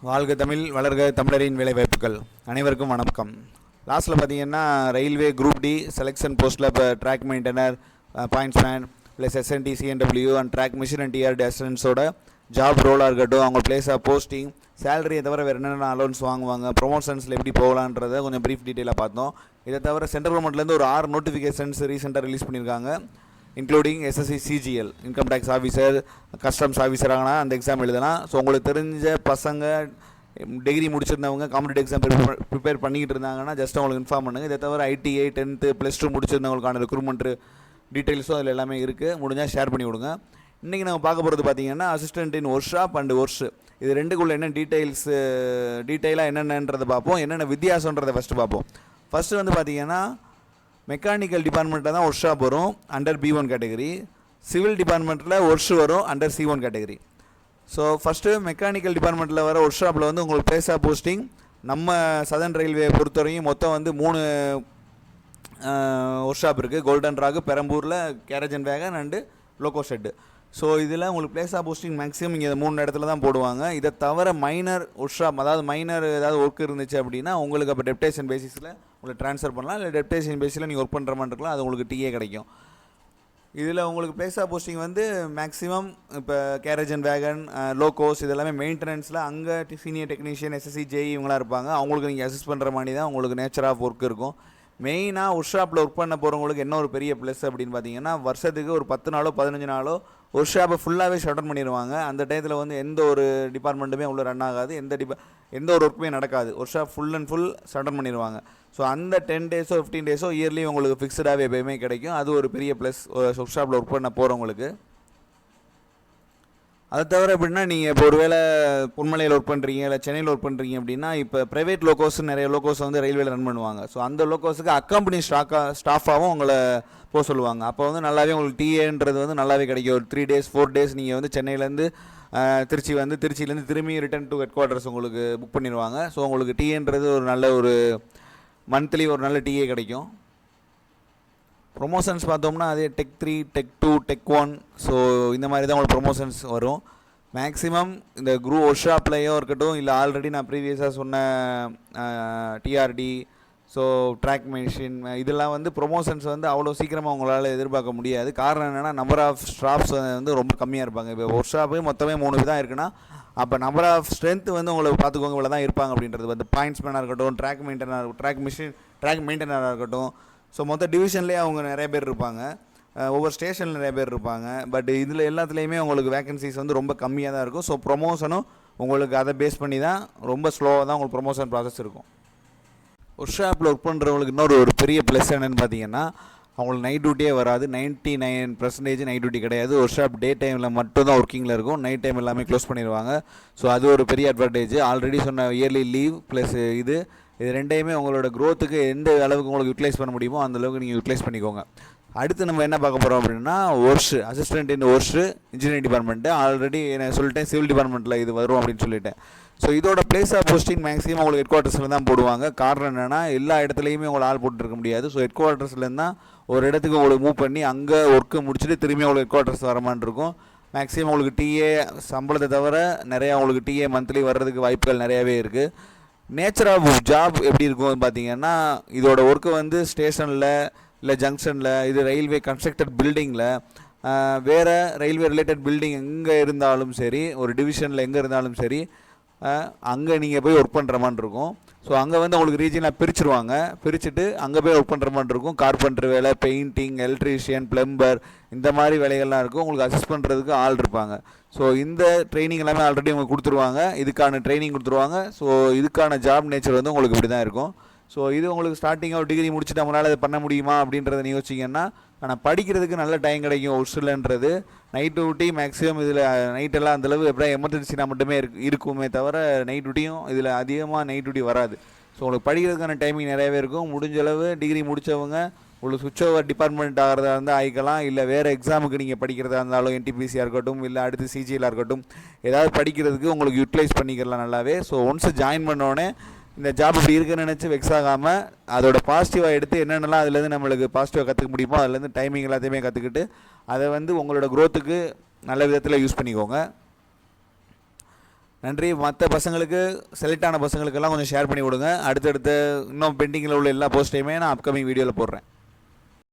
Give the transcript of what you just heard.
வாழ்க தமிழ் வளர்க தமிழரின் வேலைவாய்ப்புகள். அனைவருக்கும் வணக்கம். லாஸ்ட்டில் பார்த்தீங்கன்னா ரயில்வே குரூப் டி செலெக்ஷன் போஸ்ட்டில் இப்போ track maintainer, points man plus SNT CNW and track machine and TRD அசிஸ்டன்ஸோட ஜாப் ரோலாக இருக்கட்டும், அவங்க பிளேஸ் ஆஃப் போஸ்டிங், சேலரியை தவிர வேறு என்னென்ன அலோன்ஸ் வாங்குவாங்க, ப்ரொமோஷன்ஸில் எப்படி போகலான்றதை கொஞ்சம் ப்ரீஃப் டீட்டெயிலாக பார்த்தோம். இதை தவிர சென்ட்ரல் கவர்மெண்ட்லேருந்து ஒரு 6 நோட்டிஃபிகேஷன்ஸ் ரீசெண்டாக ரிலீஸ் பண்ணியிருக்காங்க. Including SSC CGL, income tax officer, customs ஆஃபீஸராகனா அந்த எக்ஸாம் எழுதலாம். ஸோ உங்களுக்கு தெரிஞ்ச பசங்க டிகிரி முடிச்சிருந்தவங்க காம்படிட்டிவ் எக்ஸாம் ப்ரிப்பேர் பண்ணிக்கிட்டு இருந்தாங்கன்னா ஜஸ்ட் அவங்களுக்கு இன்ஃபார்ம் பண்ணுங்கள். இதை தவிர ITI 10th +2 முடிச்சிருந்தவங்களுக்கான ரெக்ரூட்மெண்ட் டீட்டெயில்ஸும் அதில் எல்லாமே இருக்குது. முடிஞ்சால் ஷேர் பண்ணி விடுங்க. இன்றைக்கி நம்ம பார்க்க போகிறது பார்த்தீங்கன்னா assistant in work shop and works, இது ரெண்டுக்குள்ளே என்ன டீட்டெயிலாக என்னென்னன்றதை பார்ப்போம். என்னென்ன வித்தியாசன்றதை ஃபஸ்ட்டு பார்ப்போம். ஃபஸ்ட்டு வந்து பார்த்தீங்கன்னா மெக்கானிக்கல் டிபார்ட்மெண்ட்டில் தான் ஒர்க் ஷாப் வரும் அண்டர் B1 கேட்டகரி, சிவில் டிபார்ட்மெண்ட்டில் ஒர்க்ஸ் வரும் under C1 category. So first mechanical டிபார்ட்மெண்ட்டில் வர ஒர்க் ஷாப்பில் வந்து உங்களுக்கு பிளேஸ் ஆஃப் போஸ்டிங் நம்ம சதர்ன் ரயில்வே பொறுத்தவரையும் மொத்தம் வந்து 3 ஒர்க் ஷாப் இருக்குது. கோல்டன் ராக், பெரம்பூரில் carriage and wagon and loco shed. So இதில் உங்களுக்கு பிளேஸ் ஆஃப் போஸ்டிங் மேக்ஸிமம் இங்கே 3 இடத்துல தான் போடுவாங்க. இதை தவிர மைனர் ஒர்க் ஷாப், அதாவது மைனர் ஏதாவது ஒர்க் இருந்துச்சு அப்படின்னா உங்களுக்கு அப்போ டெப்டேஷன் பேசிஸில் உங்களுக்கு ட்ரான்ஸ்ஃபர் பண்ணலாம். இல்லை டெப்டேஷன் பேஸில் நீங்கள் ஒர்க் பண்ணுற மாதிரி இருக்கலாம், அது உங்களுக்கு டிஏ கிடைக்கும். இதில் உங்களுக்கு பிளேஸ் ஆஃப் போஸ்டிங் வந்து மேக்ஸிமம் இப்போ கேரேஜ் அண்ட் வேகன், லோகோஸ் இதெல்லாமே மெயின்டெனன்ஸில் அங்கே சீனியர் டெக்னீஷியன், SSC JE இவங்களாம் இருப்பாங்க. அவங்களுக்கு நீங்கள் அசிஸ்ட் பண்ணுற மாதிரி தான் உங்களுக்கு நேச்சர் ஆஃப் ஒர்க் இருக்கும். மெயினாக ஒர்க் ஷாப்பில் ஒர்க் பண்ண போகிறவங்களுக்கு என்ன ஒரு பெரிய ப்ளஸ் அப்படின்னு பார்த்தீங்கன்னா, வருஷத்துக்கு ஒரு 10 நாளோ 15 நாளோ ஒர்க் ஷாப்பை ஃபுல்லாகவே ஷட் டவுன் பண்ணிடுவாங்க. அந்த டயத்தில் வந்து எந்த ஒரு டிபார்ட்மெண்ட்டுமே உள்ள ரன் ஆகாது, எந்த ஒரு ஒர்க்குமே நடக்காது. Workshop full and full shutdown பண்ணிடுவாங்க. ஸோ அந்த 10 டேஸோ 15 டேஸோ இயர்லி உங்களுக்கு ஃபிக்ஸ்டாகவே எப்போயுமே கிடைக்கும். அது ஒரு பெரிய ப்ளஸ் ஒர்க் ஷாப்பில் ஒர்க் பண்ண போகிறவங்களுக்கு. அதை தவிர எப்படின்னா, நீங்கள் இப்போ ஒரு வேளை பொன்மலையில் ஒர்க் பண்ணுறீங்க, இல்லை சென்னையில் ஒர்க் பண்ணுறீங்க அப்படின்னா, இப்போ ப்ரைவேட் லோகோஸ் நிறைய லோகோஸ் வந்து ரயில்வேல ரன் பண்ணுவாங்க. ஸோ அந்த லோகோஸுக்கு அக்கம்பெனி ஸ்டாஃபாகவும் உங்களை போக சொல்லுவாங்க. அப்போ வந்து நல்லாவே உங்களுக்கு டிஏன்றது வந்து நல்லாவே கிடைக்கும். ஒரு 3 days 4 days நீங்கள் வந்து சென்னையிலேருந்து திருச்சி வந்து திருச்சியிலேருந்து திரும்பி ரிட்டர்ன் டு ஹெட் குவார்ட்டர்ஸ் உங்களுக்கு புக் பண்ணிடுவாங்க. ஸோ உங்களுக்கு டிஏன்றது ஒரு நல்ல ஒரு மந்த்லி ஒரு நல்ல டிஏ கிடைக்கும். ப்ரொமோஷன்ஸ் பார்த்தோம்னா அதே டெக் 3, டெக் 2, டெக் 1, ஸோ இந்த மாதிரி தான் உங்களுக்கு ப்ரொமோஷன்ஸ் வரும். மேக்ஸிமம் இந்த குரூப் ஒர்க் ஷாப்லேயோ இருக்கட்டும், இல்லை ஆல்ரெடி நான் ப்ரீவியஸாக சொன்ன டிஆர்டி, ஸோ ட்ராக் மிஷின், இதெல்லாம் வந்து ப்ரொமோஷன்ஸ் வந்து அவ்வளோ சீக்கிரமாக உங்களால் எதிர்பார்க்க முடியாது. காரணம் என்னென்னா, நம்பர் ஆஃப் ஸ்டாஃப்ஸ் வந்து ரொம்ப கம்மியாக இருப்பாங்க. இப்போ ஒர்க் ஷாப்பு மொத்தமே 3 தான் இருக்குன்னா, அப்போ நம்பர் ஆஃப் ஸ்ட்ரென்த் வந்து உங்களுக்கு பார்த்துக்கோங்க இவ்வளோ தான் இருப்பாங்க அப்படின்றது. வந்து பாயிண்ட்ஸ் மேனாக இருக்கட்டும், ட்ராக் மெயின்டனராக இருக்கட்டும், ஸோ மொத்த டிவிஷன்லேயே அவங்க நிறைய பேர் இருப்பாங்க, ஒவ்வொரு ஸ்டேஷனில் நிறைய பேர் இருப்பாங்க. பட் இதில் எல்லாத்துலேயுமே உங்களுக்கு வேகன்சிஸ் வந்து ரொம்ப கம்மியாக தான் இருக்கும். ஸோ ப்ரொமோஷனும் உங்களுக்கு அதை பேஸ் பண்ணி தான் ரொம்ப ஸ்லோவாக தான் உங்களுக்கு ப்ரொமோஷன் ப்ராசஸ் இருக்கும். ஒர்க் ஷாப்பில் ஒர்க் பண்ணுறவங்களுக்கு இன்னொரு ஒரு பெரிய ப்ளஸ் என்னென்னு பார்த்தீங்கன்னா, அவங்களுக்கு நைட் டியூட்டியே வராது. 99% நைட் டியூட்டி கிடையாது. ஒர்க் ஷாப் டே டைமில் மட்டும் தான் ஒர்க்கிங்கில் இருக்கும். நைட் டைம் எல்லாமே க்ளோஸ் பண்ணிடுவாங்க. ஸோ அது ஒரு பெரிய அட்வான்டேஜ். ஆல்ரெடி சொன்ன இயர்லி லீவ் ப்ளஸ் இது ரெண்டையுமே உங்களோட க்ரோத்துக்கு எந்த அளவுக்கு உங்களுக்கு யூட்டிலைஸ் பண்ண முடியுமோ அந்த அளவுக்கு நீங்கள் யூட்டிலைஸ் பண்ணிக்கோங்க. அடுத்து நம்ம என்ன பார்க்க போகிறோம் அப்படின்னா, ஒர்க்ஸ், அசிஸ்டன்ட் இன் ஒர்க்ஸ், இன்ஜினியரிங் டிபார்ட்மெண்ட்டு. ஆல்ரெடி நான் சொல்லிட்டேன் சிவில் டிபார்ட்மெண்ட்டில் இது வரும் அப்படின்னு சொல்லிட்டேன். ஸோ இதோட பிளேஸ் ஆஃப் போஸ்டிங் மேக்ஸிமம் உங்களுக்கு ஹெட் குவார்ட்டர்ஸில் தான் போடுவாங்க. காரணம் என்னென்னா, எல்லா இடத்துலையுமே உங்களை ஆள் போட்டுருக்க முடியாது. ஸோ ஹெட் குவார்ட்டர்ஸ்லேருந்து தான் ஒரு இடத்துக்கு உங்களுக்கு மூவ் பண்ணி அங்கே ஒர்க்கு முடிச்சுட்டு திரும்பி உங்களுக்கு ஹெட் குவார்ட்டர்ஸ் வரமான்னு இருக்கும். மேக்ஸிமம் உங்களுக்கு டிஏ சம்பளத்தை தவிர நிறையா உங்களுக்கு டிஏ மந்த்லி வர்றதுக்கு வாய்ப்புகள் நிறையாவே இருக்குது. நேச்சர் ஆஃப் ஜாப் எப்படி இருக்கும் பார்த்தீங்கன்னா, இதோட ஒர்க்கு வந்து ஸ்டேஷனில் இல்லை ஜங்ஷனில், இது ரயில்வே கன்ஸ்ட்ரக்டட் பில்டிங்கில், வேறு ரயில்வே ரிலேட்டட் பில்டிங் எங்கே இருந்தாலும் சரி, ஒரு டிவிஷனில் எங்கே இருந்தாலும் சரி, அங்கே நீங்கள் போய் ஒர்க் பண்ணுற மாதிரி இருக்கும். ஸோ அங்கே வந்து உங்களுக்கு ரீஜனாக பிரிச்சுட்டு அங்கே போய் ஒர்க் பண்ணுற மாதிரி இருக்கும். கார்பெண்டர் வேலை, பெயிண்டிங், எலக்ட்ரீஷியன், பிளம்பர், இந்த மாதிரி வேலைகள்லாம் இருக்கும். உங்களுக்கு அசிஸ்ட் பண்ணுறதுக்கு ஆள் இருப்பாங்க. ஸோ இந்த ட்ரைனிங் எல்லாமே ஆல்ரெடி உங்களுக்கு கொடுத்துருவாங்க. இதுக்கான ட்ரைனிங் கொடுத்துருவாங்க. ஸோ இதுக்கான ஜாப் நேச்சர் வந்து உங்களுக்கு இப்படி தான் இருக்கும். ஸோ இது உங்களுக்கு ஸ்டார்டிங்காக ஒரு டிகிரி முடிச்சுட்டு நம்மளால் அதை பண்ண முடியுமா அப்படின்றத நீங்கள் யோசிச்சிங்கன்னா, ஆனால் படிக்கிறதுக்கு நல்ல டைம் கிடைக்கும். ஒர்க்ஸ்லன்றது நைட் டியூட்டி மேக்ஸிமம் இதில் நைட்டெல்லாம் அந்தளவு எப்படியா எமர்ஜென்சினா மட்டுமே இருக்குமே தவிர நைட் டியூட்டியும் இதில் அதிகமாக நைட் டியூட்டி வராது. ஸோ உங்களுக்கு படிக்கிறதுக்கான டைமிங் நிறையவே இருக்கும். முடிஞ்ச அளவு டிகிரி முடித்தவங்க உங்களுக்கு சுவிட்ச் ஓவர் டிபார்ட்மெண்ட் ஆகிறதா இருந்தால் ஆகிக்கலாம். இல்லை வேறு எக்ஸாமுக்கு நீங்கள் படிக்கிறதா இருந்தாலும் NTPC இருக்கட்டும், இல்லை அடுத்து CGL இருக்கட்டும், ஏதாவது படிக்கிறதுக்கு உங்களுக்கு யூட்டிலைஸ் பண்ணிக்கலாம் நல்லாவே. ஸோ ஒன்ஸ் ஜாயின் பண்ணோடனே இந்த ஜாப் இப்படி இருக்குன்னு நினச்சி வெக்ஸ் ஆகாமல் அதோட பாசிட்டிவாக எடுத்து என்னென்னலாம் அதுலேருந்து நம்மளுக்கு பாசிட்டிவாக கற்றுக்க முடியுமோ அதுலேருந்து டைமிங் எல்லாத்தையுமே கற்றுக்கிட்டு அதை வந்து உங்களோட க்ரோத்துக்கு நல்ல விதத்தில் யூஸ் பண்ணிக்கோங்க. நன்றி. மற்ற பசங்களுக்கு செலக்ட் ஆன பசங்களுக்கெல்லாம் கொஞ்சம் ஷேர் பண்ணி விடுங்க. அடுத்தடுத்து இன்னும் பெண்டிங்கில் உள்ள எல்லா போஸ்ட்டையுமே நான் அப்கமிங் வீடியோவில் போடுறேன்.